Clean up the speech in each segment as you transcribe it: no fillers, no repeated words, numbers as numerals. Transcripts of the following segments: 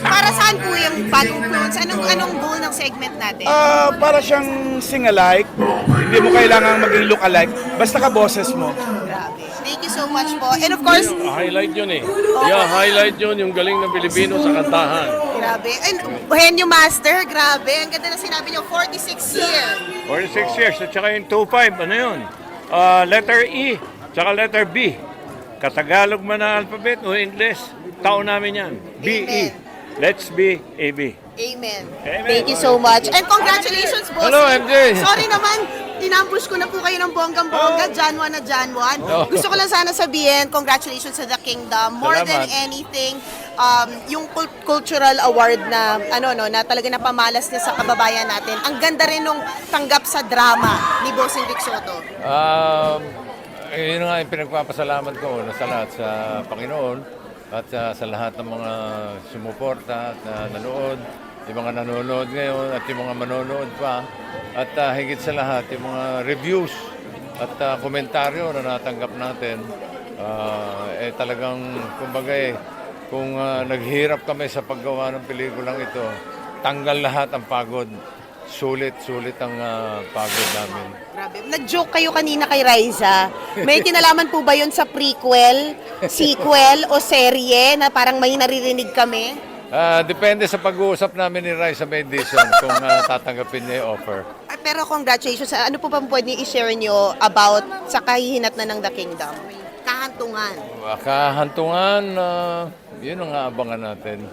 Para saan po yung bagong clones? Anong goal ng segment natin? Para siyang sing-alike. Hindi mo kailangan maging look-alike. Basta ka boses mo. Grabe. Thank you so much po. And of course, Highlight yun eh. Yeah, highlight yun yung galing ng Pilipino sa kantahan. grabe. And Bohemio Master, grabe. Ang ganda na sinabi niyo, 46 year. 46 years at saka yung 25, ano yun? Letter E, tsaka letter B. Katagalog man ang alphabet o English, taon namin yan. B-E. Let's be A-B. Amen. Amen. Thank you so much. And congratulations, boss. Hello, MJ. Sorry naman, inambush ko na po kayo ng bonggang-bongga, January na January. Gusto ko lang sana sabihin, congratulations sa The Kingdom. More than Salamat. anything, yung cultural award na na talaga napamalas niya sa kababayan natin. Ang ganda rin nung tanggap sa drama ni Bossing Vic Soto. Yun nga yung pinagpapasalamat ko sa lahat sa Panginoon at sa lahat ng mga sumuporta at nanood, yung mga nanonood ngayon at yung mga manonood pa at higit sa lahat yung mga reviews at komentaryo na natanggap natin talagang kumbaga kung naghirap kami sa paggawa ng pelikulang ito, tanggal lahat ang pagod. Sulit ang pagod namin. Grabe. Nag-joke kayo kanina kay Raisa. May kinalaman po ba yun sa prequel, sequel o serye na parang may naririnig kami? Depende sa pag-uusap namin ni Raisa Mendizon kung tatanggapin niya yung offer. Pero congratulations. Ano po ba pwede i-share nyo about sa kahihinat na ng The Kingdom? Kahantungan. Kahantungan, yun ang aabangan natin.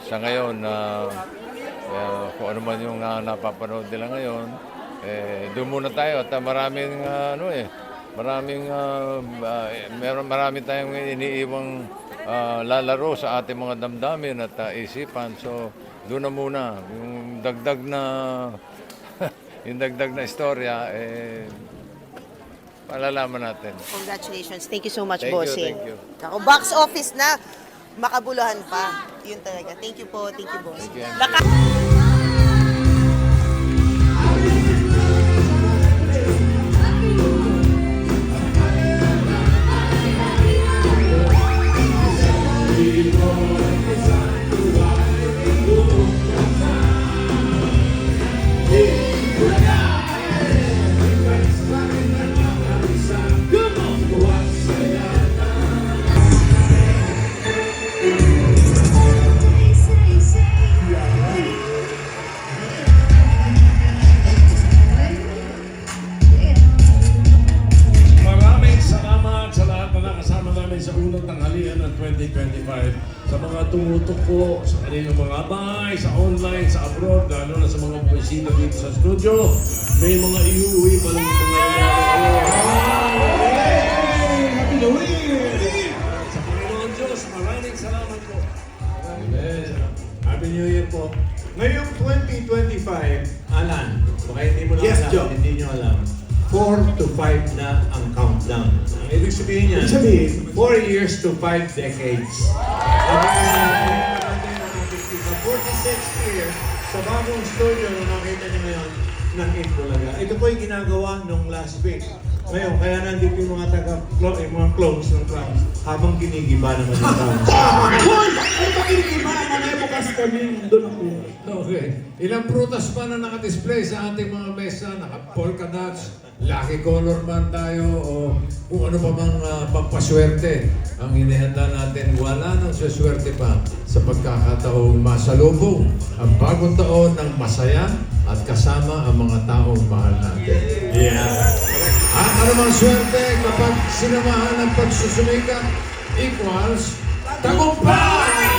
Sa ngayon, kung ano man yung napapanood nila ngayon, doon muna tayo at marami tayong iniiwang lalaro sa ating mga damdamin at isipan. So, doon na muna. Yung dagdag na istorya, malalaman natin. Congratulations. Thank you so much, Thank you, Bossing. thank you. Ako, box office na. Makabuluhan pa. Yun talaga. Thank you po. Thank you, Boss. Thank you. Maraming salamat sa lahat na nakasama namin sa unang tanghalian ng 2025. Sa mga tumutok po sa kanilang mga bahay, sa online, sa abroad, lalo na sa mga bumisita dito sa studio. May mga iuwi pa lang mga regalo. Happy New Year! Sa Panginoon Diyos, maraming salamat po. Amen. Happy New Year po. Ngayong 2025, Alan, baka hindi mo lang Yes, alam, Joe. hindi nyo alam, 4 to 5 na ang countdown. Ang ibig sabihin niya, 4 years to 5 decades. Sabi natin ang 46 years sa bagong studio na nakita niyo ngayon ng Itbulaga. Ito po yung ginagawa nung last week. Ngayon, kaya nandito yung mga mga clones ng clowns habang ginigiba naman yung clowns. Hoy! Ano ba ginigiba naman? Ay, bukas kami. Doon ako. Okay. Ilang prutas pa na nakadisplay sa ating mga mesa, naka-polka dots, lucky color man tayo, o kung ano pa mang pampaswerte. Ang inihanda natin, wala nang swerte pa sa pagkakataong masalubong ang bagong taon ng masaya at kasama ang mga taong mahal natin. Yeah. Ang anumang swerte kapag sinamahan ng pagsusumikap equals tagumpay!